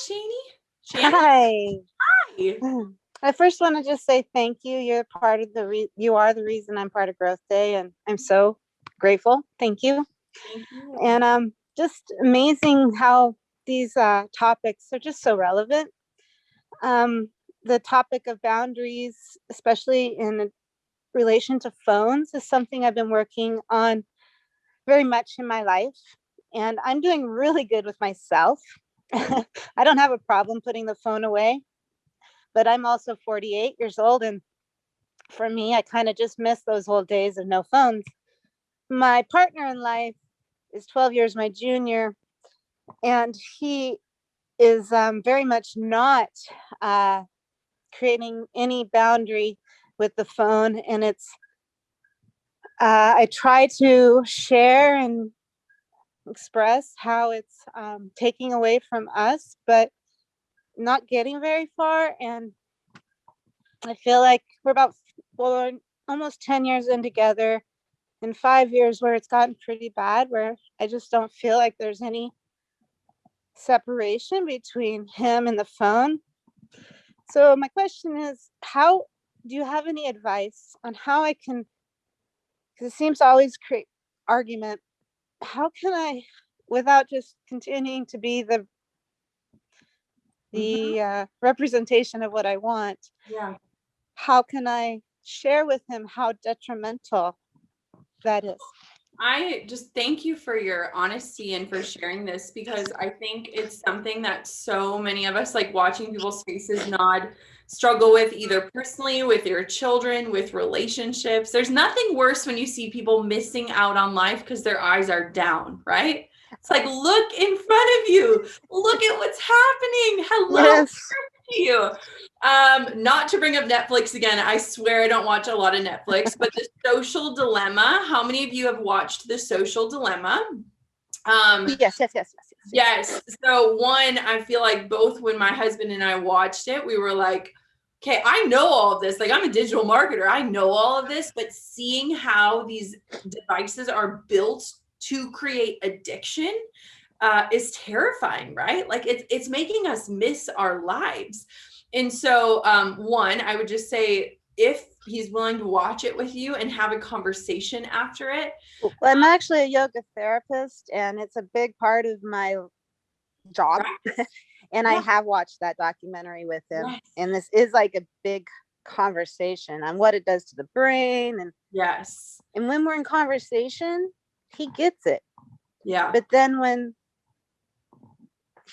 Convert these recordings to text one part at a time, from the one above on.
Shani. Hi. Hi. I first want to just say thank you. You're part of you are the reason I'm part of Growth Day, and I'm so grateful. Thank you. Thank you. And just amazing how these topics are just so relevant. The topic of boundaries, especially in relation to phones, is something I've been working on very much in my life, and I'm doing really good with myself. I don't have a problem putting the phone away, but I'm also 48 years old, and for me, I kind of just miss those old days of no phones. My partner in life is 12 years my junior, and he is very much not creating any boundary with the phone. And I try to share and express how it's taking away from us, but not getting very far. And I feel like we're almost 10 years in together, in 5 years where it's gotten pretty bad, where I just don't feel like there's any separation between him and the phone. So my question is, how do you have any advice on how I can, because it seems to always create argument, how can I, without just continuing to be the representation of what I want, how can I share with him how detrimental that is? I just thank you for your honesty and for sharing this, because I think it's something that so many of us, like watching people's faces nod, struggle with, either personally, with your children, with relationships. There's nothing worse when you see people missing out on life because their eyes are down, right? It's like, look in front of you. Look at what's happening. Hello. Yes. You. Not to bring up Netflix again. I swear I don't watch a lot of Netflix, but The Social Dilemma. How many of you have watched The Social Dilemma? Yes. So one, I feel like both when my husband and I watched it, we were like, okay, I know all of this. Like, I'm a digital marketer. I know all of this, but seeing how these devices are built to create addiction is terrifying, right? Like it's making us miss our lives. And so one, I would just say, if he's willing to watch it with you and have a conversation after it. Well, I'm actually a yoga therapist, and it's a big part of my job. Right. And I have watched that documentary with him. Yes. And this is like a big conversation on what it does to the brain. And and when we're in conversation, he gets it. Yeah. But then when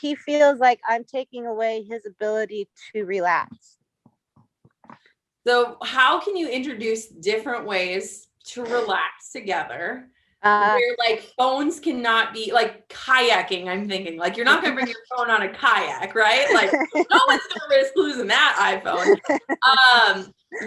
he feels like I'm taking away his ability to relax. So how can you introduce different ways to relax together? Where like phones cannot be, like kayaking, I'm thinking, like, you're not going to bring your phone on a kayak, right? Like, no one's going to risk losing that iPhone.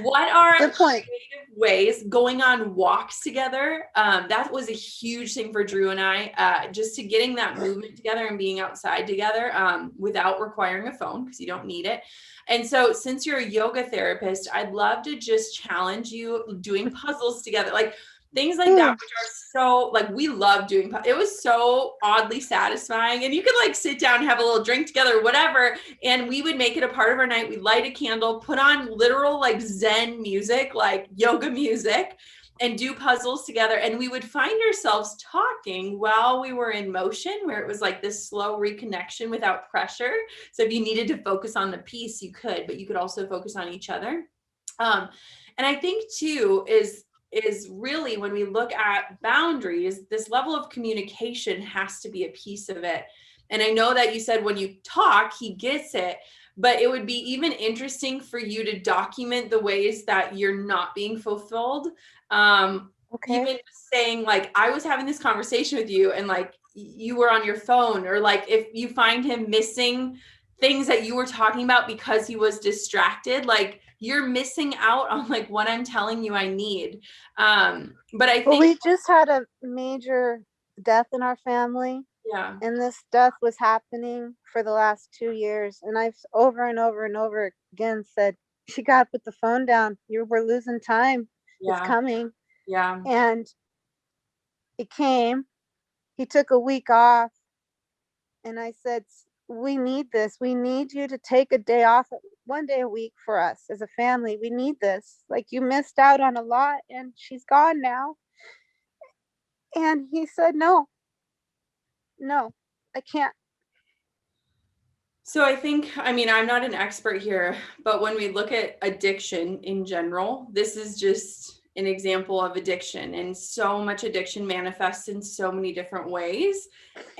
What are creative ways, going on walks together? That was a huge thing for Drew and I, just to getting that movement together and being outside together without requiring a phone, because you don't need it. And so since you're a yoga therapist, I'd love to just challenge you doing puzzles together. Like, things like that, which are so, like, we love doing. It was so oddly satisfying, and you could like sit down and have a little drink together, whatever. And we would make it a part of our night. We'd light a candle, put on literal like Zen music, like yoga music, and do puzzles together. And we would find ourselves talking while we were in motion, where it was like this slow reconnection without pressure. So if you needed to focus on the piece, you could, but you could also focus on each other. And I think too is really, when we look at boundaries, this level of communication has to be a piece of it. And I know that you said when you talk, he gets it, but it would be even interesting for you to document the ways that you're not being fulfilled. Even just saying, like, I was having this conversation with you and like you were on your phone, or like if you find him missing things that you were talking about because he was distracted, like, you're missing out on like what I'm telling you I need. But I think we just had a major death in our family. Yeah. And this death was happening for the last 2 years. And I've over and over and over again said, you got to put the phone down. We're losing time. Yeah. It's coming. Yeah. And it came. He took a week off. And I said, we need this. We need you to take a day off, one day a week for us as a family. We need this. Like, you missed out on a lot and she's gone now. And he said, no, I can't. So I think, I mean, I'm not an expert here, but when we look at addiction in general, this is just an example of addiction, and so much addiction manifests in so many different ways.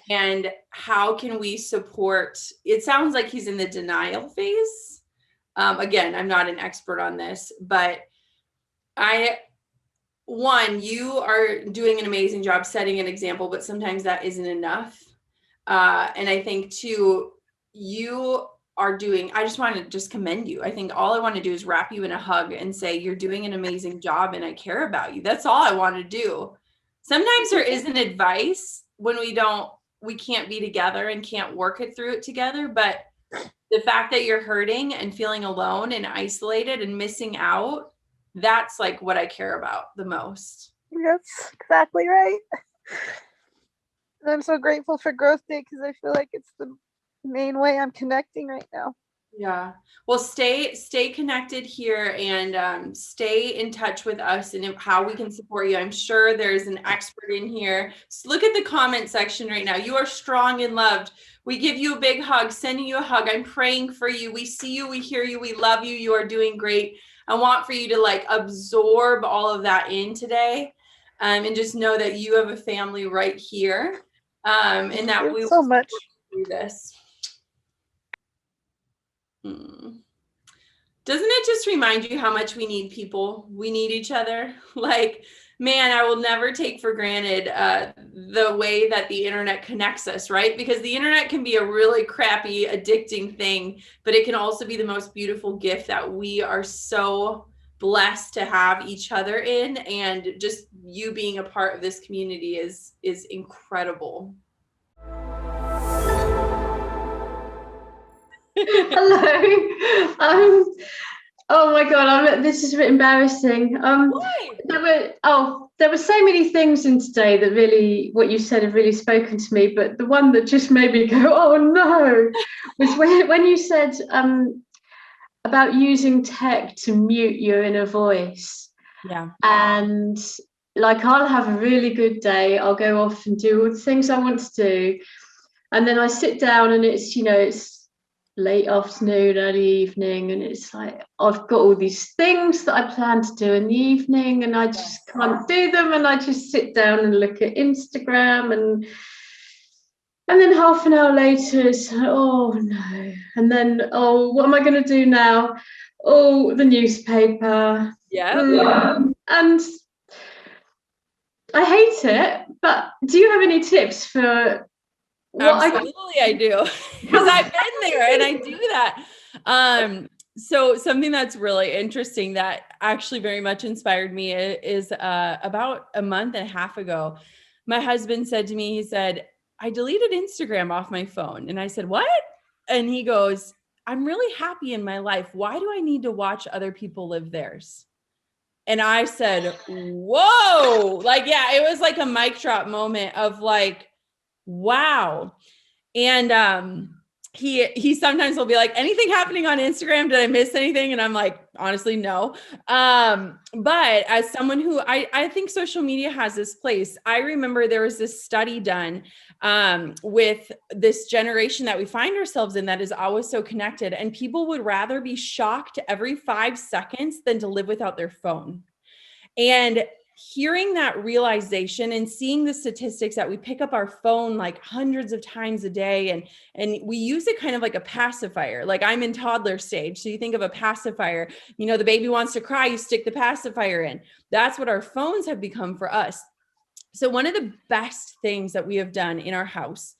And how can we support? It sounds like he's in the denial phase. Again, I'm not an expert on this, but you are doing an amazing job setting an example, but sometimes that isn't enough. And I think too, you are doing, I just want to just commend you. I think all I want to do is wrap you in a hug and say, you're doing an amazing job and I care about you. That's all I want to do. Sometimes there isn't advice when we can't be together and can't work it through it together. But the fact that you're hurting and feeling alone and isolated and missing out, that's like what I care about the most. That's exactly right. And I'm so grateful for Growth Day because I feel like it's the main way I'm connecting right now. Yeah. Well, stay connected here and stay in touch with us and how we can support you. I'm sure there's an expert in here. So look at the comment section right now. You are strong and loved. We give you a big hug, sending you a hug. I'm praying for you. We see you. We hear you. We love you. You are doing great. I want for you to like absorb all of that in today and just know that you have a family right here and that we so much do this. Doesn't it just remind you how much we need people? We need each other. Like, man, I will never take for granted the way that the internet connects us, right? Because the internet can be a really crappy, addicting thing, but it can also be the most beautiful gift that we are so blessed to have each other in. And just you being a part of this community is incredible. Hello. Oh my God, this is a bit embarrassing. Why? There were so many things in today that really, what you said have really spoken to me. But the one that just made me go, oh no, was when you said about using tech to mute your inner voice. Yeah. And like, I'll have a really good day. I'll go off and do all the things I want to do. And then I sit down and it's late afternoon, early evening, and it's like I've got all these things that I plan to do in the evening and I just can't do them, and I just sit down and look at Instagram, and then half an hour later it's like, oh no, and then what am I going to do now? The newspaper. And I hate it, but do you have any tips for Absolutely, I do, because I've been there and I do that. So something that's really interesting that actually very much inspired me is about a month and a half ago, my husband said to me, he said, I deleted Instagram off my phone. And I said, what? And he goes, I'm really happy in my life. Why do I need to watch other people live theirs? And I said, whoa, like, yeah, it was like a mic drop moment of like, wow. And he sometimes will be like, anything happening on Instagram? Did I miss anything? And I'm like, honestly, no. But as someone who I think social media has this place, I remember there was this study done with this generation that we find ourselves in that is always so connected, and people would rather be shocked every 5 seconds than to live without their phone. And hearing that realization and seeing the statistics that we pick up our phone like hundreds of times a day, and we use it kind of like a pacifier. Like, I'm in toddler stage. So you think of a pacifier, the baby wants to cry, you stick the pacifier in. That's what our phones have become for us. So one of the best things that we have done in our house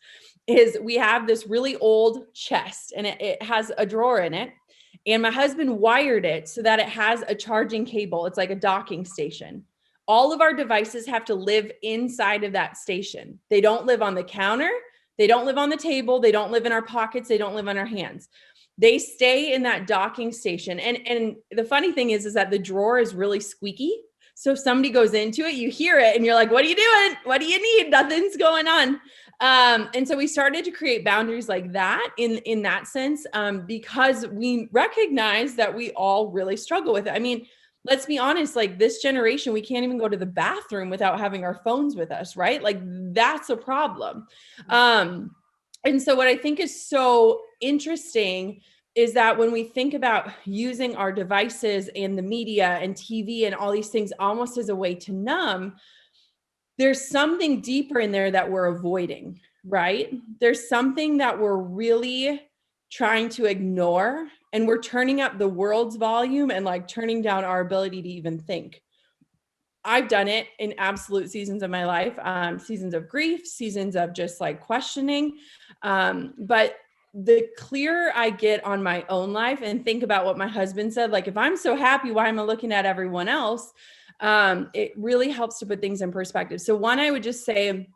is we have this really old chest, and it has a drawer in it. And my husband wired it so that it has a charging cable. It's like a docking station. All of our devices have to live inside of that station. They don't live on the counter. They don't live on the table. They don't live in our pockets. They don't live on our hands. They stay in that docking station. And the funny thing is that the drawer is really squeaky. So if somebody goes into it, you hear it and you're like, what are you doing? What do you need? Nothing's going on. And so we started to create boundaries like that in that sense, because we recognize that we all really struggle with it. I mean, let's be honest, like this generation, we can't even go to the bathroom without having our phones with us, right? Like that's a problem. And so what I think is so interesting is that when we think about using our devices and the media and TV and all these things almost as a way to numb, there's something deeper in there that we're avoiding, right? There's something that we're really trying to ignore, and we're turning up the world's volume and like turning down our ability to even think. I've done it in absolute seasons of my life, seasons of grief, seasons of just like questioning. But the clearer I get on my own life and think about what my husband said, like if I'm so happy, why am I looking at everyone else? It really helps to put things in perspective. So one, I would just say,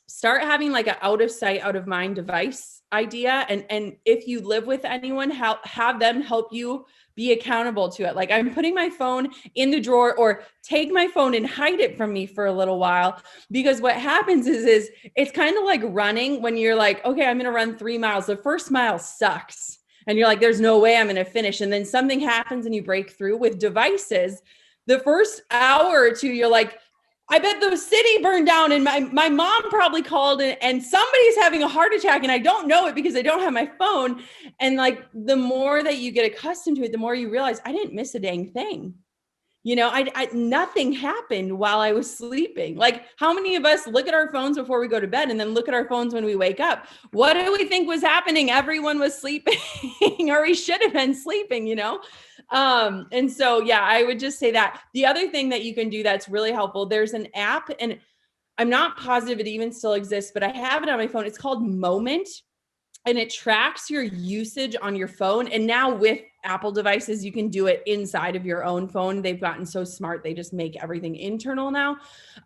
start having like an out of sight, out of mind device idea. And if you live with anyone, have them help you be accountable to it. Like I'm putting my phone in the drawer, or take my phone and hide it from me for a little while, because what happens is it's kind of like running when you're like, okay, I'm going to run 3 miles. The first mile sucks. And you're like, there's no way I'm going to finish. And then something happens and you break through. With devices, the first hour or two, you're like, I bet the city burned down and my mom probably called and somebody's having a heart attack and I don't know it because I don't have my phone. And like, the more that you get accustomed to it, the more you realize I didn't miss a dang thing. You know, nothing happened while I was sleeping. Like how many of us look at our phones before we go to bed and then look at our phones when we wake up? What do we think was happening? Everyone was sleeping or we should have been sleeping, you know? And so, yeah, I would just say that. The other thing that you can do that's really helpful, there's an app, and I'm not positive it even still exists, but I have it on my phone. It's called Moment, and it tracks your usage on your phone. And now with Apple devices, you can do it inside of your own phone. They've gotten so smart. They just make everything internal now.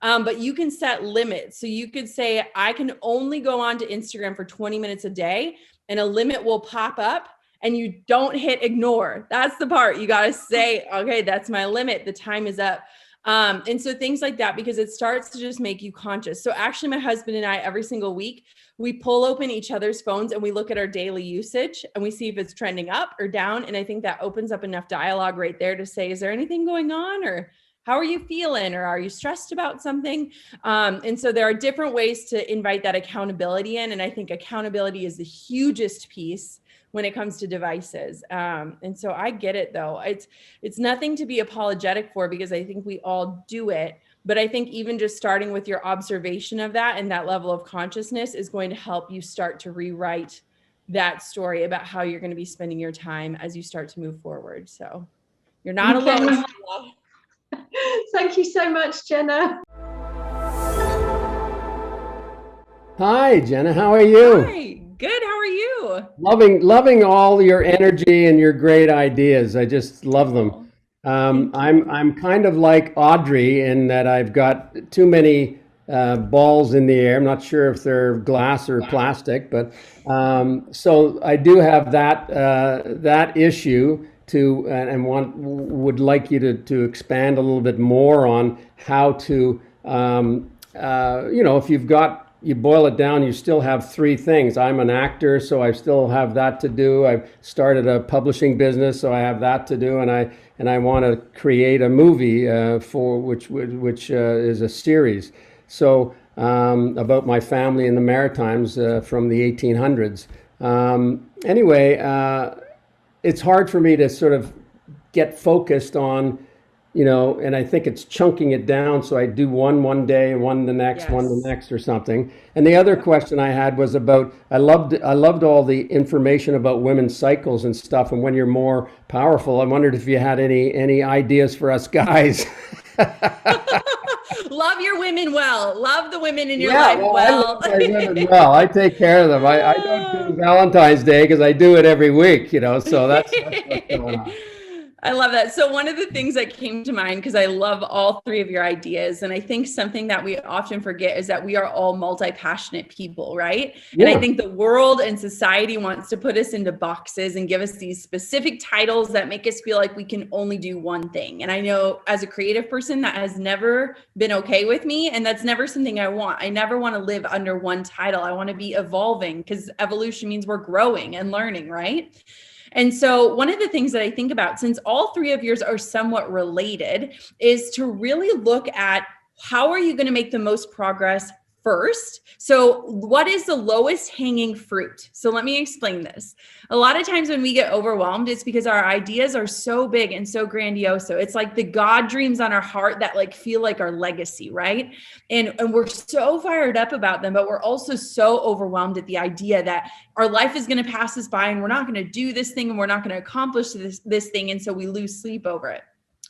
But you can set limits. So you could say, I can only go on to Instagram for 20 minutes a day, and a limit will pop up. And you don't hit ignore. That's the part. You got to say, okay, that's my limit. The time is up. And so things like that, because it starts to just make you conscious. So actually my husband and I, every single week, we pull open each other's phones and we look at our daily usage and we see if it's trending up or down. And I think that opens up enough dialogue right there to say, is there anything going on, or how are you feeling? Or are you stressed about something? And so there are different ways to invite that accountability in. And I think accountability is the hugest piece when it comes to devices. And so I get it though. It's nothing to be apologetic for, because I think we all do it. But I think even just starting with your observation of that and that level of consciousness is going to help you start to rewrite that story about how you're going to be spending your time as you start to move forward. So you're not alone. Thank you so much, Jenna. Hi, Jenna. How are you? Hi. Good. How are you? Loving all your energy and your great ideas. I just love them. I'm kind of like Audrey in that I've got too many balls in the air. I'm not sure if they're glass or plastic, but so I do have that issue to, and would like you to expand a little bit more on how to, if you boil it down, you still have three things. I'm an actor, so I still have that to do. I've started a publishing business, so I have that to do, and I want to create a movie for which is a series. So about my family in the Maritimes from the 1800s. Anyway, it's hard for me to sort of get focused on, and I think it's chunking it down. So I do one day, one the next, Yes. one the next or something. And the other question I had was about, I loved all the information about women's cycles and stuff. And when you're more powerful, I wondered if you had any ideas for us guys. Love your women well. Love the women in your life well. I love my women well. I take care of them. I don't do Valentine's Day because I do it every week, so that's what's going on. I love that. So one of the things that came to mind, because I love all three of your ideas, and I think something that we often forget is that we are all multi-passionate people, right? Yeah. And I think the world and society wants to put us into boxes and give us these specific titles that make us feel like we can only do one thing. And I know as a creative person, that has never been okay with me. And that's never something I want. I never want to live under one title. I want to be evolving, because evolution means we're growing and learning, right? And so one of the things that I think about, since all three of yours are somewhat related, is to really look at how are you going to make the most progress first. So what is the lowest hanging fruit? So let me explain this. A lot of times when we get overwhelmed, it's because our ideas are so big and so grandiose. So it's like the God dreams on our heart that like feel like our legacy, right? And we're so fired up about them, but we're also so overwhelmed at the idea that our life is going to pass us by and we're not going to do this thing and we're not going to accomplish this thing. And so we lose sleep over it.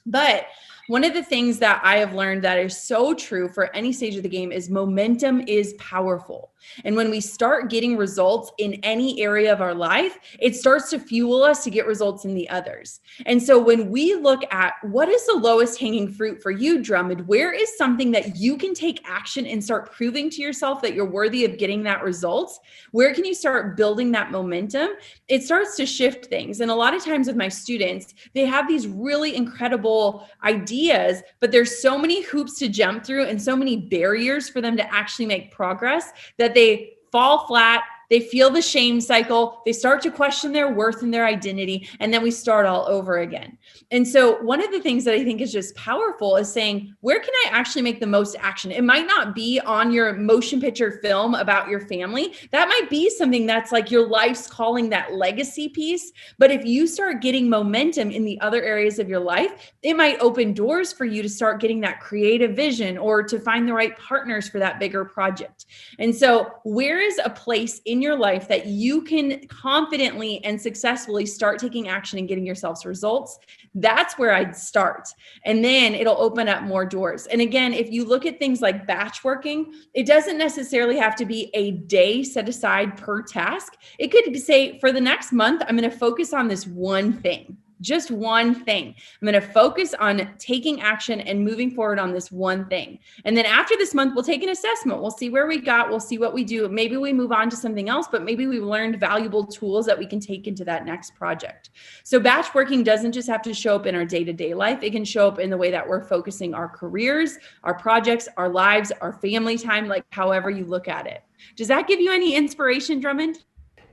But one of the things that I have learned that is so true for any stage of the game is momentum is powerful. And when we start getting results in any area of our life, it starts to fuel us to get results in the others. And so when we look at what is the lowest hanging fruit for you, Drummond, where is something that you can take action and start proving to yourself that you're worthy of getting that results? Where can you start building that momentum? It starts to shift things. And a lot of times with my students, they have these really incredible ideas, but there's so many hoops to jump through and so many barriers for them to actually make progress that they fall flat. They feel the shame cycle. They start to question their worth and their identity. And then we start all over again. And so one of the things that I think is just powerful is saying, where can I actually make the most action? It might not be on your motion picture film about your family. That might be something that's like your life's calling, that legacy piece. But if you start getting momentum in the other areas of your life, it might open doors for you to start getting that creative vision or to find the right partners for that bigger project. And so where is a place in your life that you can confidently and successfully start taking action and getting yourselves results? That's where I'd start. And then it'll open up more doors. And again, if you look at things like batch working, it doesn't necessarily have to be a day set aside per task. It could say, for the next month, I'm going to focus on this one thing. Just one thing. I'm going to focus on taking action and moving forward on this one thing. And then after this month, we'll take an assessment. We'll see where we got. We'll see what we do. Maybe we move on to something else, but maybe we've learned valuable tools that we can take into that next project. So batch working doesn't just have to show up in our day-to-day life. It can show up in the way that we're focusing our careers, our projects, our lives, our family time, like however you look at it. Does that give you any inspiration, Drummond?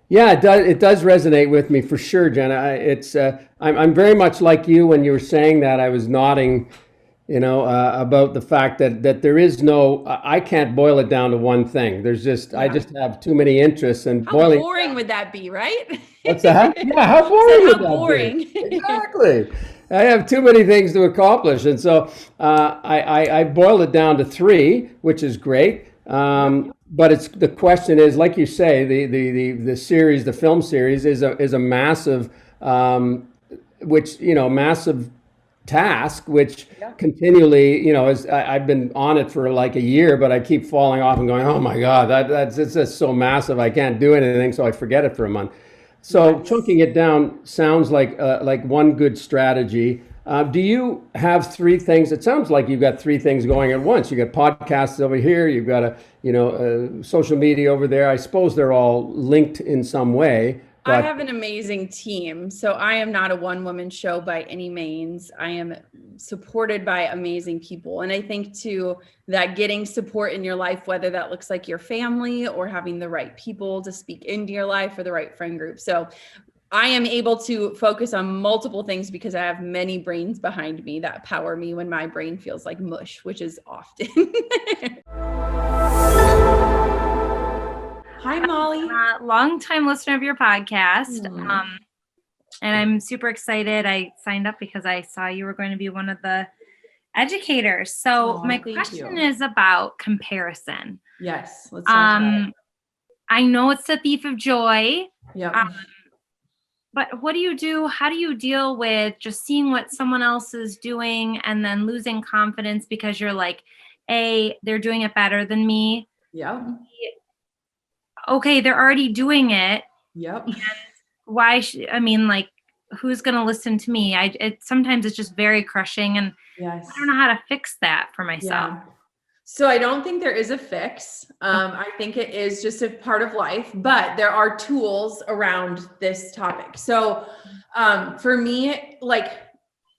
Yeah, it does. It does resonate with me for sure, Jenna. I'm very much like you when you were saying that. I was nodding, about the fact that there is no. I can't boil it down to one thing. There's just I just have too many interests and How boiling. boring would that be, right? What's that? Yeah, how boring would that boring. be? Exactly. I have too many things to accomplish, and so I boiled it down to three, which is great. But the question is, like you say, the series, the film series is a massive, massive task, which continually, I've been on it for like a year, but I keep falling off and going, oh my God, it's just so massive. I can't do anything. So I forget it for a month. So chunking it down sounds like one good strategy. Do you have three things? It sounds like you've got three things going at once. You got podcasts over here. You've got social media over there. I suppose they're all linked in some way. I have an amazing team. So I am not a one-woman show by any means. I am supported by amazing people. And I think too, that getting support in your life, whether that looks like your family or having the right people to speak into your life or the right friend group. So I am able to focus on multiple things because I have many brains behind me that power me when my brain feels like mush, which is often. Hi, Molly. Long-time listener of your podcast. And I'm super excited. I signed up because I saw you were going to be one of the educators. So my question is about comparison. Yes. Let's talk about it. I know it's the thief of joy. Yeah. But what do you do? How do you deal with just seeing what someone else is doing and then losing confidence because you're like, A, they're doing it better than me. Yeah. Okay, they're already doing it. Yep. And why who's going to listen to me? Sometimes it's just very crushing, and Yes. I don't know how to fix that for myself. Yeah. So I don't think there is a fix. I think it is just a part of life, but there are tools around this topic. So for me, like,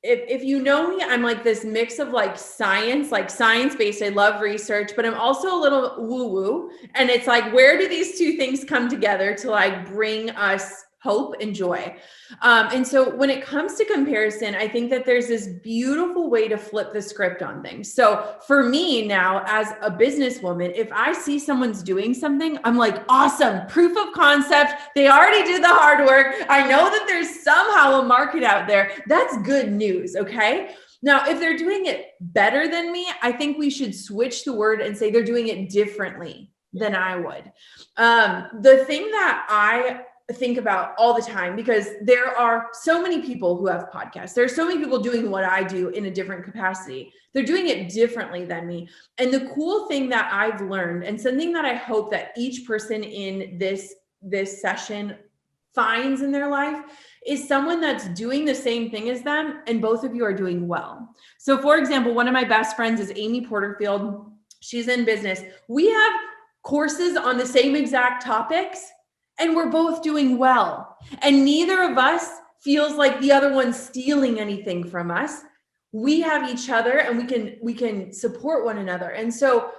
if you know me, I'm like this mix of like science-based. I love research, but I'm also a little woo-woo. And it's like, where do these two things come together to like bring us hope and joy? And so when it comes to comparison, I think that there's this beautiful way to flip the script on things. So for me now, as a businesswoman, if I see someone's doing something, I'm like, awesome, proof of concept. They already did the hard work. I know that there's somehow a market out there. That's good news. Okay. Now, if they're doing it better than me, I think we should switch the word and say they're doing it differently than I would. The thing that I think about all the time, because there are so many people who have podcasts. There are so many people doing what I do in a different capacity. They're doing it differently than me. And the cool thing that I've learned, and something that I hope that each person in this session finds in their life, is someone that's doing the same thing as them, and both of you are doing well. So for example, one of my best friends is Amy Porterfield. She's in business. We have courses on the same exact topics, and we're both doing well. And neither of us feels like the other one's stealing anything from us. We have each other, and we can support one another. And so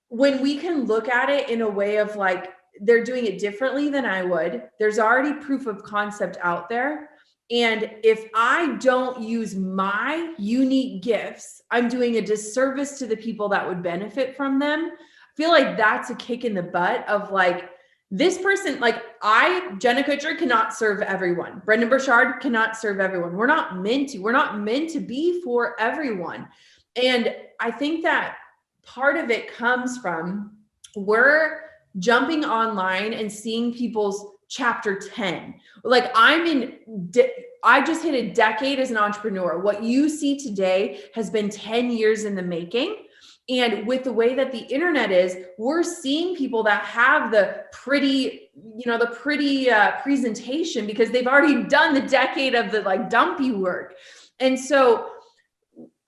when we can look at it in a way of like, they're doing it differently than I would, there's already proof of concept out there. And if I don't use my unique gifts, I'm doing a disservice to the people that would benefit from them. I feel like that's a kick in the butt of like, this person, like Jenna Kutcher, cannot serve everyone. BRENDON BURCHARD cannot serve everyone. We're not meant to be for everyone. And I think that part of it comes from, we're jumping online and seeing people's chapter 10. Like I just hit a decade as an entrepreneur. What you see today has been 10 years in the making. And with the way that the internet is, we're seeing people that have the pretty presentation, because they've already done the decade of the like dumpy work. And so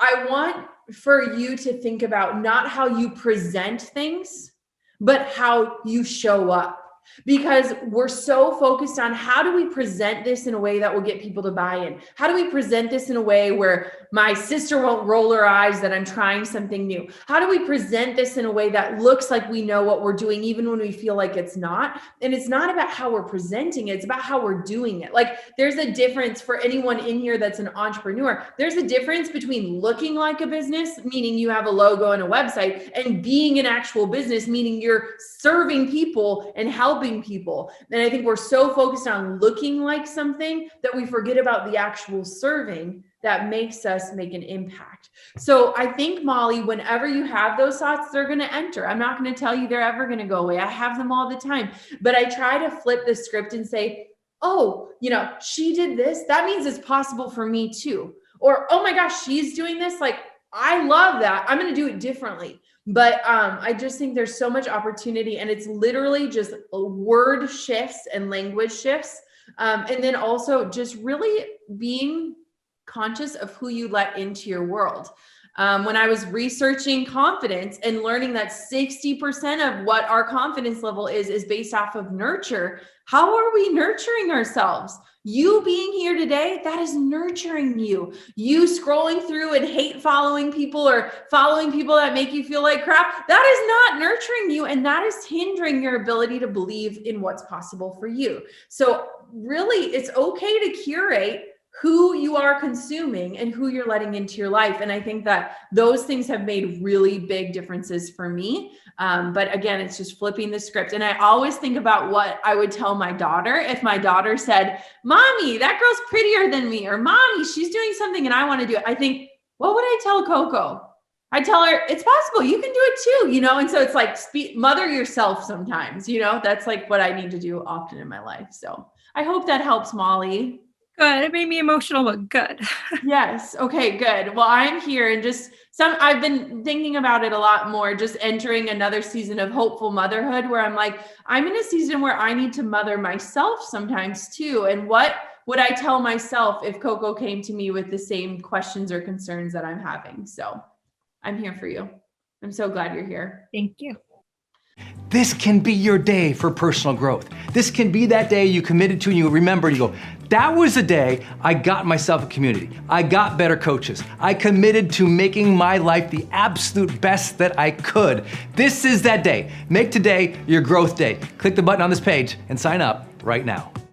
I want for you to think about not how you present things, but how you show up. Because we're so focused on how do we present this in a way that will get people to buy in? How do we present this in a way where my sister won't roll her eyes that I'm trying something new? How do we present this in a way that looks like we know what we're doing, even when we feel like it's not? And it's not about how we're presenting it. It's about how we're doing it. Like, there's a difference for anyone in here that's an entrepreneur. There's a difference between looking like a business, meaning you have a logo and a website, and being an actual business, meaning you're serving people and helping people. And I think we're so focused on looking like something that we forget about the actual serving that makes us make an impact. So I think, Molly, whenever you have those thoughts, they're going to enter. I'm not going to tell you they're ever going to go away. I have them all the time, but I try to flip the script and say, oh, she did this. That means it's possible for me too. Or, oh my gosh, she's doing this. Like, I love that. I'm going to do it differently. But I just think there's so much opportunity, and it's literally just word shifts and language shifts. And then also just really being conscious of who you let into your world. When I was researching confidence and learning that 60% of what our confidence level is based off of nurture, how are we nurturing ourselves? You being here today, that is nurturing you. You scrolling through and hate following people or following people that make you feel like crap, that is not nurturing you. And that is hindering your ability to believe in what's possible for you. So really, it's okay to curate who you are consuming and who you're letting into your life. And I think that those things have made really big differences for me. But again, it's just flipping the script. And I always think about what I would tell my daughter if my daughter said, Mommy, that girl's prettier than me, or Mommy, she's doing something and I want to do it. I think, what would I tell Coco? I tell her, it's possible, you can do it too, And so it's like, mother yourself sometimes, that's like what I need to do often in my life. So I hope that helps, Molly. Good. It made me emotional, but good. Yes. Okay, good. Well, I'm here, and I've been thinking about it a lot more, just entering another season of hopeful motherhood, where I'm like, I'm in a season where I need to mother myself sometimes too. And what would I tell myself if Coco came to me with the same questions or concerns that I'm having? So I'm here for you. I'm so glad you're here. Thank you. This can be your day for personal growth. This can be that day you committed to and you remember and you go, that was the day I got myself a community. I got better coaches. I committed to making my life the absolute best that I could. This is that day. Make today your growth day. Click the button on this page and sign up right now.